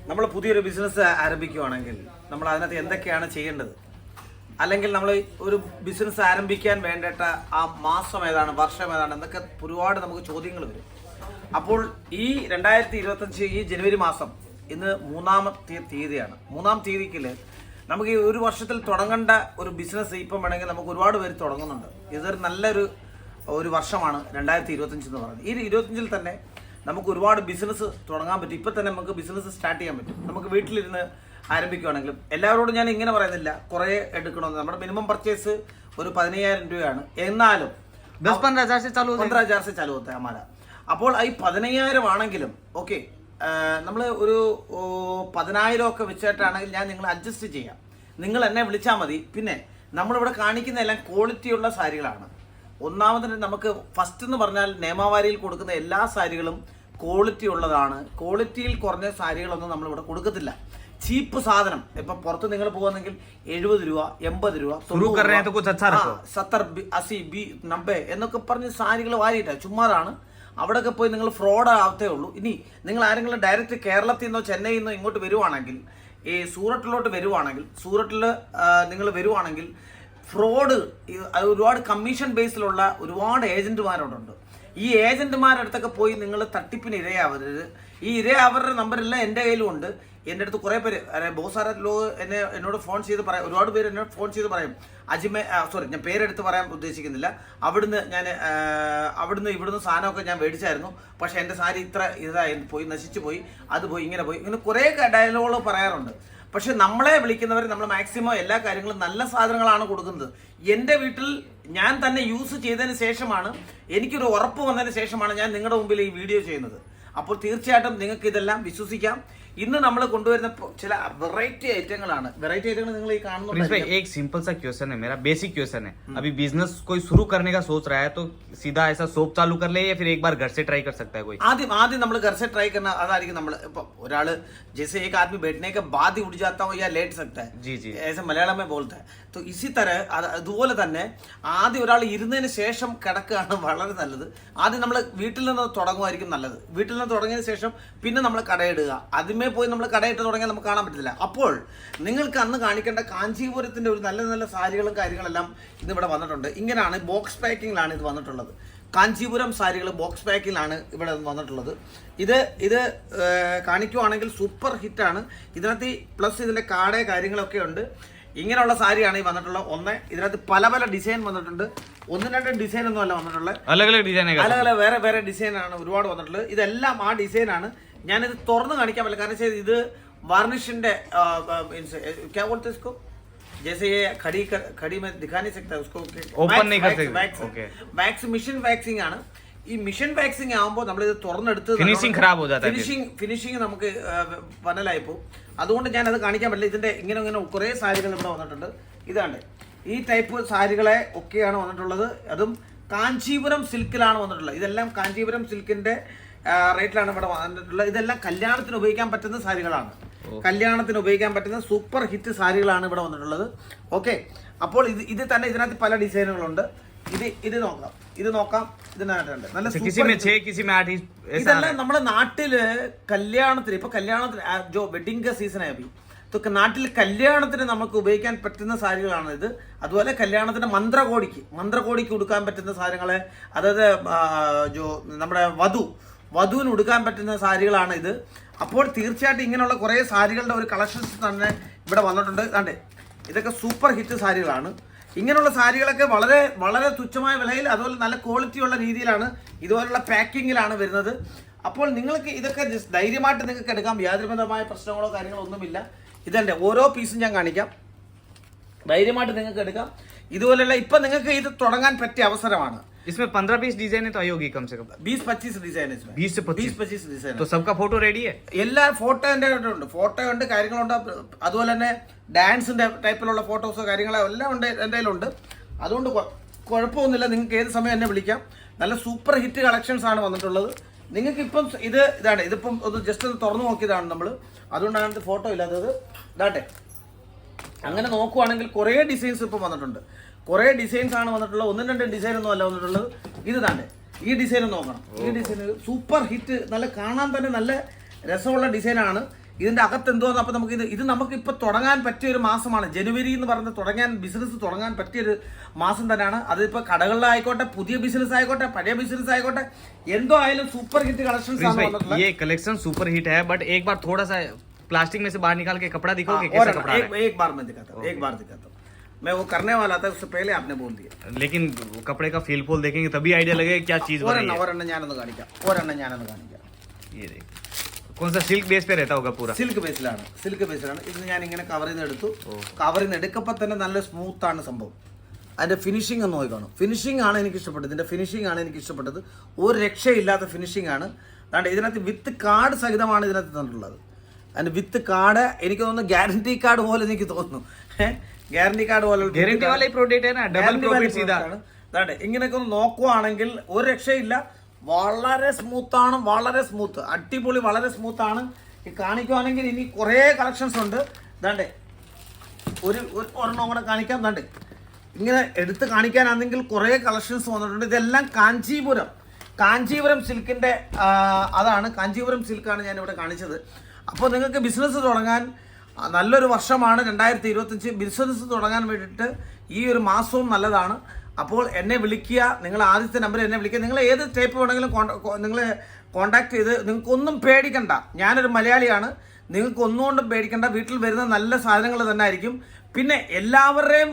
നമ്മൾ പുതിയൊരു ബിസിനസ് ആരംഭിക്കുകയാണെങ്കിൽ നമ്മൾ അതിനകത്ത് എന്തൊക്കെയാണ് ചെയ്യേണ്ടത്, അല്ലെങ്കിൽ നമ്മൾ ഒരു ബിസിനസ് ആരംഭിക്കാൻ വേണ്ടിയിട്ട് ആ മാസം ഏതാണ്, വർഷം ഏതാണ് എന്നൊക്കെ ഒരുപാട് നമുക്ക് ചോദ്യങ്ങൾ വരും. അപ്പോൾ ഈ 2025 ഈ ജനുവരി മാസം ഇന്ന് 3-ാമത്തെ തീയതിയാണ്. 3-ാം തീയതിക്ക് നമുക്ക് ഈ ഒരു വർഷത്തിൽ തുടങ്ങേണ്ട ഒരു ബിസിനസ് ഇപ്പം വേണമെങ്കിൽ നമുക്ക് ഒരുപാട് പേര് തുടങ്ങുന്നുണ്ട്. ഇതൊരു നല്ലൊരു വർഷമാണ് 2025 എന്ന് പറയുന്നത്. ഈ 25-ൽ തന്നെ നമുക്ക് ഒരുപാട് ബിസിനസ് തുടങ്ങാൻ പറ്റും. ഇപ്പം തന്നെ നമുക്ക് ബിസിനസ് സ്റ്റാർട്ട് ചെയ്യാൻ പറ്റും. നമുക്ക് വീട്ടിലിരുന്ന് ആരംഭിക്കുകയാണെങ്കിലും എല്ലാവരോടും ഞാൻ ഇങ്ങനെ പറയുന്നില്ല കുറേ എടുക്കണമെന്ന്. നമ്മുടെ മിനിമം പർച്ചേസ് ഒരു 15,000 രൂപയാണ്. എന്നാലും 15,000 से चालू होता है हमारा. അപ്പോൾ ഈ 15,000 ആണെങ്കിലും ഓക്കെ, നമ്മൾ ഒരു 10,000 ഒക്കെ വെച്ചിട്ടാണെങ്കിൽ ഞാൻ നിങ്ങൾ അഡ്ജസ്റ്റ് ചെയ്യാം. നിങ്ങൾ എന്നെ വിളിച്ചാൽ മതി. പിന്നെ നമ്മളിവിടെ കാണിക്കുന്ന എല്ലാം ക്വാളിറ്റിയുള്ള സാരികളാണ്. ഒന്നാമതിന് നമുക്ക് ഫസ്റ്റ് എന്ന് പറഞ്ഞാൽ നേമാവാരിയിൽ കൊടുക്കുന്ന എല്ലാ സാരികളും ക്വാളിറ്റി ഉള്ളതാണ്. ക്വാളിറ്റിയിൽ കുറഞ്ഞ സാരികളൊന്നും നമ്മളിവിടെ കൊടുക്കത്തില്ല. ചീപ്പ് സാധനം ഇപ്പം പുറത്ത് നിങ്ങൾ പോകുന്നെങ്കിൽ 70 രൂപ 80 രൂപ 70 80 90 എന്നൊക്കെ പറഞ്ഞ് സാരികൾ വാരിയിട്ടാ ചുമ്മാതാണ്. അവിടെയൊക്കെ പോയി നിങ്ങൾ ഫ്രോഡ് ആവത്തേ ഉള്ളൂ. ഇനി നിങ്ങൾ ആരെങ്കിലും ഡയറക്റ്റ് കേരളത്തിൽ നിന്നോ ചെന്നൈയിൽ നിന്നോ ഇങ്ങോട്ട് വരുവാണെങ്കിൽ, ഈ സൂററ്റിലോട്ട് വരുവാണെങ്കിൽ, സൂററ്റിൽ നിങ്ങൾ വരുവാണെങ്കിൽ ഫ്രോഡ് ഒരുപാട് കമ്മീഷൻ ബേസിലുള്ള ഒരുപാട് ഏജന്റുമാരോടുണ്ട്. ഈ ഏജന്റുമാരുടെ അടുത്തൊക്കെ പോയി നിങ്ങൾ തട്ടിപ്പിന് ഇരയാവരുത്. ഈ ഇരയാവരുടെ നമ്പറെല്ലാം എൻ്റെ കയ്യിലും ഉണ്ട്. എൻ്റെ അടുത്ത് കുറേ പേര് ബഹുസാര ലോക എന്നോട് ഫോൺ ചെയ്ത് പറയാം. ഒരുപാട് പേര് എന്നോട് ഫോൺ ചെയ്ത് പറയും സോറി ഞാൻ പേരെടുത്ത് പറയാൻ ഉദ്ദേശിക്കുന്നില്ല. അവിടുന്ന് ഇവിടുന്ന് സാധനമൊക്കെ ഞാൻ മേടിച്ചായിരുന്നു, പക്ഷെ എൻ്റെ സാരി ഇത്ര ഇതായി പോയി, നശിച്ചു പോയി, അത് പോയി, ഇങ്ങനെ പോയി, ഇങ്ങനെ കുറേ ഡയലോഗുകൾ പറയാറുണ്ട്. പക്ഷെ നമ്മളെ വിളിക്കുന്നവർ നമ്മൾ മാക്സിമം എല്ലാ കാര്യങ്ങളും നല്ല സാധനങ്ങളാണ് കൊടുക്കുന്നത്. എൻ്റെ വീട്ടിൽ ഞാൻ തന്നെ യൂസ് ചെയ്തതിന് ശേഷമാണ്, എനിക്കൊരു ഉറപ്പ് വന്നതിന് ശേഷമാണ് ഞാൻ നിങ്ങളുടെ മുമ്പിൽ ഈ വീഡിയോ ചെയ്യുന്നത്. അപ്പോൾ തീർച്ചയായിട്ടും നിങ്ങൾക്ക് ഇതെല്ലാം വിശ്വസിക്കാം. ഇന്ന് നമ്മൾ കൊണ്ടുവരുന്ന ചില വെറൈറ്റി ഐറ്റങ്ങളാണ്. വെറൈറ്റി ഐറ്റങ്ങൾ നിങ്ങൾ ഈ കാണുന്നുണ്ട്. एक सिंपल सा क्वेश्चन है, मेरा बेसिक क्वेश्चन है. अभी बिजनेस कोई शुरू करने का सोच रहा है तो सीधा ऐसा शॉप चालू कर ले या फिर एक बार घर से ट्राई कर सकता है कोई? ആദ്യം നമ്മൾ घर से ट्राई करना അതായിരിക്കും. നമ്മൾ ഇപ്പൊ ഒരാള് जैसे एक आदमी बैठने के बाद ही उठ जाता हो या लेट सकता है, जी जी ऐसे मलयाളം में बोलता है. तो इसी तरह അതുപോലെ തന്നെ ആദ്യം ഒരാൾ ഇരുന്നതിന് ശേഷം കിടക്കുകയാണ് വളരെ നല്ലത്. ആദ്യം നമ്മൾ വീട്ടിൽ നിന്ന് തുടങ്ങുമായിരിക്കും നല്ലത്. വീട്ടിൽ നിന്ന് തുടങ്ങിയതിന് ശേഷം പിന്നെ നമ്മൾ കടയിടുക. ആദ്യമേ പോയി നമ്മൾ കടയിട്ട് തുടങ്ങിയാൽ നമുക്ക് കാണാൻ പറ്റില്ല. അപ്പോൾ നിങ്ങൾക്ക് അന്ന് കാണിക്കേണ്ട കാഞ്ചീപുരത്തിന്റെ ഒരു നല്ല നല്ല സാരികളും കാര്യങ്ങളെല്ലാം ഇന്നിവിടെ വന്നിട്ടുണ്ട്. ഇങ്ങനെയാണ് ബോക്സ് പാക്കിങ്ങിലാണ് ഇത് വന്നിട്ടുള്ളത്. കാഞ്ചീപുരം സാരികൾ ബോക്സ് പാക്കിലാണ് ഇവിടെ വന്നിട്ടുള്ളത്. ഇത് കാണിക്കുവാണെങ്കിൽ സൂപ്പർ ഹിറ്റാണ്. ഇതിനകത്ത് പ്ലസ് ഇതിൻ്റെ കാടേ കാര്യങ്ങളൊക്കെ ഉണ്ട്. ഇങ്ങനെയുള്ള സാരിയാണ് ഈ വന്നിട്ടുള്ളത്. ഇതിനകത്ത് പല പല ഡിസൈൻ വന്നിട്ടുണ്ട്. 1-2 ഡിസൈൻ ഒന്നും അല്ല വന്നിട്ടുള്ളത്. അലകല വേറെ ഡിസൈനാണ് ഒരുപാട് വന്നിട്ടുള്ളത്. ഇതെല്ലാം ആ ഡിസൈനാണ്. ഞാനിത് തുറന്ന് കാണിക്കാൻ പറ്റില്ല, കാരണം ഇത് വാർണിഷിന്റെ क्या बोलते हैं इसको, जैसे ये खड़ी में दिखा नहीं सकता उसको, ओपन नहीं कर सकते. वैक्स मिशन वैक्सिंग ആണ്. ഈ മിഷൻ വാക്സിംഗ് ആകുമ്പോൾ നമ്മളിത് തുറന്നെടുത്ത് ഫിനിഷിങ് നമുക്ക് പനലായി പോകും. അതുകൊണ്ട് ഞാൻ അത് കാണിക്കാൻ പറ്റില്ല. ഇതിന്റെ ഇങ്ങനെ കുറേ സാരികൾ ഇവിടെ വന്നിട്ടുണ്ട്. ഇതാണ്ട് ഈ ടൈപ്പ് സാരികളെ ഒക്കെയാണ് വന്നിട്ടുള്ളത്. അതും കാഞ്ചീപുരം സിൽക്കിലാണ് വന്നിട്ടുള്ളത്. ഇതെല്ലാം കാഞ്ചീപുരം സിൽക്കിന്റെ റേറ്റിലാണ് ഇവിടെ വന്നിട്ടുള്ളത്. ഇതെല്ലാം കല്യാണത്തിന് ഉപയോഗിക്കാൻ പറ്റുന്ന സാരികളാണ്. കല്യാണത്തിന് ഉപയോഗിക്കാൻ പറ്റുന്ന സൂപ്പർ ഹിറ്റ് സാരികളാണ് ഇവിടെ വന്നിട്ടുള്ളത്. ഓക്കെ, അപ്പോൾ ഇത് തന്നെ ഇതിനകത്ത് പല ഡിസൈനുകളുണ്ട്. ഇത് നോക്കാം. ഇതിനകത്തുണ്ട് നല്ല ഇതെല്ലാം നമ്മുടെ നാട്ടില് കല്യാണത്തിന്, ഇപ്പൊ കല്യാണത്തിന് ജോ വെഡിങ് സീസൺ ആയി ഇതൊക്കെ നാട്ടിൽ കല്യാണത്തിന് നമുക്ക് ഉപയോഗിക്കാൻ പറ്റുന്ന സാരികളാണ് ഇത്. അതുപോലെ കല്യാണത്തിന് മന്ത്രകോടിക്ക് ഉടുക്കാൻ പറ്റുന്ന സാധനങ്ങളെ, അതായത് നമ്മുടെ വധുവിന് ഉടുക്കാൻ പറ്റുന്ന സാരികളാണ് ഇത്. അപ്പോൾ തീർച്ചയായിട്ടും ഇങ്ങനെയുള്ള കുറേ സാരികളുടെ ഒരു കളക്ഷൻസ് തന്നെ ഇവിടെ വന്നിട്ടുണ്ട്. കണ്ടേ, ഇതൊക്കെ സൂപ്പർ ഹിറ്റ് സാരികളാണ്. ഇങ്ങനെയുള്ള സാരികളൊക്കെ വളരെ വളരെ തുച്ഛമായ വിലയിൽ, അതുപോലെ നല്ല ക്വാളിറ്റിയുള്ള രീതിയിലാണ്, ഇതുപോലുള്ള പാക്കിങ്ങിലാണ് വരുന്നത്. അപ്പോൾ നിങ്ങൾക്ക് ഇതൊക്കെ ധൈര്യമായിട്ട് നിങ്ങൾക്ക് എടുക്കാം. യാതൊരുവിധമായ പ്രശ്നങ്ങളോ കാര്യങ്ങളോ ഒന്നുമില്ല. ഇതെൻ്റെ ഓരോ പീസും ഞാൻ കാണിക്കാം. ധൈര്യമായിട്ട് നിങ്ങൾക്ക് എടുക്കാം. ഇതുപോലെയുള്ള ഇപ്പം നിങ്ങൾക്ക് ഇത് തുടങ്ങാൻ പറ്റിയ അവസരമാണ്. इसमें 15-20 डिजाइन है तो आई होगी कम से कम 20-25 डिजाइन है. 20 से 25 डिजाइन. तो सबका फोटो रेडी है? എല്ലാ ഫോട്ടോ ഉണ്ട്, കാര്യങ്ങളുണ്ട്. അതുപോലെ തന്നെ ഡാൻസിന്റെ ടൈപ്പിലുള്ള ഫോട്ടോസോ കാര്യങ്ങളോ എല്ലാം ഉണ്ട് എൻ്റെ കയ്യിലുണ്ട്. അതുകൊണ്ട് കുഴപ്പമൊന്നുമില്ല. നിങ്ങൾക്ക് ഏത് സമയം എന്നെ വിളിക്കാം. നല്ല സൂപ്പർ ഹിറ്റ് കളക്ഷൻസ് ആണ് വന്നിട്ടുള്ളത്. നിങ്ങൾക്ക് ഇപ്പം ഇതിപ്പം ഒന്ന് ജസ്റ്റ് ഒന്ന് തുറന്നു നോക്കിയതാണ് നമ്മൾ. അതുകൊണ്ടാണ് ഫോട്ടോ ഇല്ലാത്തത്. ഇതാട്ടെ, അങ്ങനെ നോക്കുവാണെങ്കിൽ കുറേ ഡിസൈൻസ് ഇപ്പം വന്നിട്ടുണ്ട്. കുറേ ഡിസൈൻസ് ആണ് വന്നിട്ടുള്ളത്. 1-2 ഡിസൈൻ ഒന്നും അല്ല വന്നിട്ടുള്ളത്. ഇത് തന്നെ ഈ ഡിസൈൻ നോക്കണം. ഈ ഡിസൈൻ സൂപ്പർ ഹിറ്റ്, നല്ല കാണാൻ തന്നെ നല്ല രസമുള്ള ഡിസൈനാണ്. ഇതിന്റെ അകത്ത് എന്തോന്ന്. അപ്പൊ നമുക്ക് ഇത് നമുക്ക് ഇപ്പൊ തുടങ്ങാൻ പറ്റിയ ഒരു മാസമാണ്. ജനുവരി എന്ന് പറഞ്ഞ് ബിസിനസ് തുടങ്ങാൻ പറ്റിയൊരു മാസം തന്നെയാണ്. അതിപ്പോ കടകളിലായിക്കോട്ടെ, പുതിയ ബിസിനസ് ആയിക്കോട്ടെ, പഴയ ബിസിനസ് ആയിക്കോട്ടെ, എന്തോ ആയാലും സൂപ്പർ ഹിറ്റ് കളക്ഷൻസ് ആണ് വന്നിട്ടുള്ളത്. ये कलेक्शन सुपर हिट है, बट एक बार थोड़ा सा प्लास्टिक में से बाहर निकाल के कपड़ा दिखाओगे कैसा कपड़ा है? एक बार मैं दिखाता हूँ, एक बार दिखाता हूँ. मैं वो करने वाला था, उससे पहले आपने बोल दिया. लेकिन कपड़े का फील फूल देखेंगे तभी आइडिया लगेगा क्या चीज बनी है. ഒരെണ്ണം ഞാനൊന്ന് കാണിക്കാം. ये देख, कौन सा सिल्क बेस पे रहता होगा पूरा? സിൽക്ക് ബേസിലാണ്. ഇത് ഞാൻ ഇങ്ങനെ കവറിൽ നിന്ന് എടുത്തു. കവറിൽ നിന്ന് എടുക്കപ്പോൾ തന്നെ നല്ല സ്മൂത്ത് ആണ് സംഭവം. അതിന്റെ ഫിനിഷിംഗ് ഒന്ന് നോക്കി കാണും. ഫിനിഷിംഗ് ആണ് എനിക്ക് ഇഷ്ടപ്പെട്ടത്. ഇതിന്റെ ഫിനിഷിംഗ് ആണ് എനിക്ക് ഇഷ്ടപ്പെട്ടത്. ഒരു രക്ഷയില്ലാത്ത ഫിനിഷിംഗ് ആണ്. അതാണ്ട് ഇതിനകത്ത് വിത്ത് കാർഡ് സഹിതമാണ് ഇതിനകത്ത് തന്നിട്ടുള്ളത്. അതിന്റെ വിത്ത് കാർഡ് എനിക്ക് തോന്നുന്നു ഗ്യാരണ്ടി കാർഡ് പോലെ എനിക്ക് തോന്നുന്നു. ഗ്യാരണ്ടി കാർഡ് പോലെ ഇങ്ങനെയൊക്കെ ഒന്ന് നോക്കുവാണെങ്കിൽ ഒരു രക്ഷയില്ല. വളരെ സ്മൂത്താണ്, വളരെ സ്മൂത്ത്, അടിപൊളി, വളരെ സ്മൂത്ത് ആണ്. ഈ കാണിക്കുവാണെങ്കിൽ ഇനി കുറേ കളക്ഷൻസ് ഉണ്ട്. ഇതാണ്ട് ഒരെണ്ണം കൂടെ കാണിക്കാം. ഇതാണ്ട് ഇങ്ങനെ എടുത്ത് കാണിക്കാനാണെങ്കിൽ കുറേ കളക്ഷൻസ് വന്നിട്ടുണ്ട്. ഇതെല്ലാം കാഞ്ചീപുരം സിൽക്കിന്റെ അതാണ്. കാഞ്ചീപുരം സിൽക്കാണ് ഞാനിവിടെ കാണിച്ചത്. അപ്പോൾ നിങ്ങൾക്ക് ബിസിനസ് തുടങ്ങാൻ നല്ലൊരു വർഷമാണ് 2025. ബിസിനസ് തുടങ്ങാൻ വേണ്ടിയിട്ട് ഈ ഒരു മാസവും നല്ലതാണ്. അപ്പോൾ എന്നെ വിളിക്കുക. നിങ്ങൾ ആദ്യത്തെ നമ്പറിൽ എന്നെ വിളിക്കുക. നിങ്ങൾ ഏത് ടൈപ്പ് വേണമെങ്കിലും നിങ്ങൾ കോൺടാക്ട് ചെയ്ത്, നിങ്ങൾക്കൊന്നും പേടിക്കണ്ട. ഞാനൊരു മലയാളിയാണ്. നിങ്ങൾക്ക് ഒന്നുകൊണ്ടും പേടിക്കണ്ട. വീട്ടിൽ വരുന്ന നല്ല സാധനങ്ങൾ തന്നെ ആയിരിക്കും. പിന്നെ എല്ലാവരുടെയും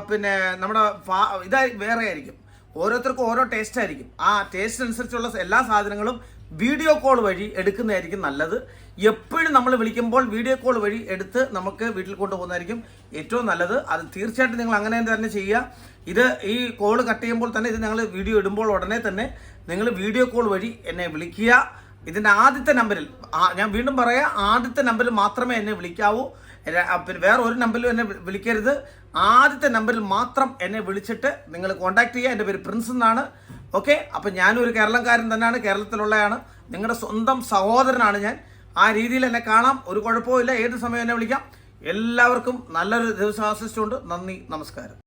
പിന്നെ നമ്മുടെ ഇതായി വേറെ ആയിരിക്കും. ഓരോരുത്തർക്കും ഓരോ ടേസ്റ്റ് ആയിരിക്കും. ആ ടേസ്റ്റ് അനുസരിച്ചുള്ള എല്ലാ സാധനങ്ങളും വീഡിയോ കോൾ വഴി എടുക്കുന്നതായിരിക്കും നല്ലത്. എപ്പോഴും നമ്മൾ വിളിക്കുമ്പോൾ വീഡിയോ കോൾ വഴി എടുത്ത് നമുക്ക് വീട്ടിൽ കൊണ്ടുപോകുന്നതായിരിക്കും ഏറ്റവും നല്ലത്. അത് തീർച്ചയായിട്ടും നിങ്ങൾ അങ്ങനെ തന്നെ ചെയ്യുക. ഇത് ഈ കോൾ കട്ട് ചെയ്യുമ്പോൾ തന്നെ, ഇത് ഞങ്ങൾ വീഡിയോ ഇടുമ്പോൾ ഉടനെ തന്നെ നിങ്ങൾ വീഡിയോ കോൾ വഴി എന്നെ വിളിക്കുക. ഇതിൻ്റെ ആദ്യത്തെ നമ്പറിൽ, ഞാൻ വീണ്ടും പറയാം, ആദ്യത്തെ നമ്പറിൽ മാത്രമേ എന്നെ വിളിക്കാവൂ. പിന്നെ വേറെ ഒരു നമ്പറിലും എന്നെ വിളിക്കരുത്. ആദ്യത്തെ നമ്പറിൽ മാത്രം എന്നെ വിളിച്ചിട്ട് നിങ്ങൾ കോൺടാക്ട് ചെയ്യുക. എൻ്റെ പേര് പ്രിൻസ് എന്നാണ്. ഓക്കെ, അപ്പം ഞാനും ഒരു കേരളക്കാരൻ തന്നെയാണ്, കേരളത്തിലുള്ളതാണ്. നിങ്ങളുടെ സ്വന്തം സഹോദരനാണ് ഞാൻ. ആ രീതിയിൽ എന്നെ കാണാം, ഒരു കുഴപ്പമില്ല. ഏത് സമയം എന്നെ വിളിക്കാം. എല്ലാവർക്കും നല്ലൊരു ദിവസം ആശംസിച്ചുകൊണ്ട് നന്ദി, നമസ്കാരം.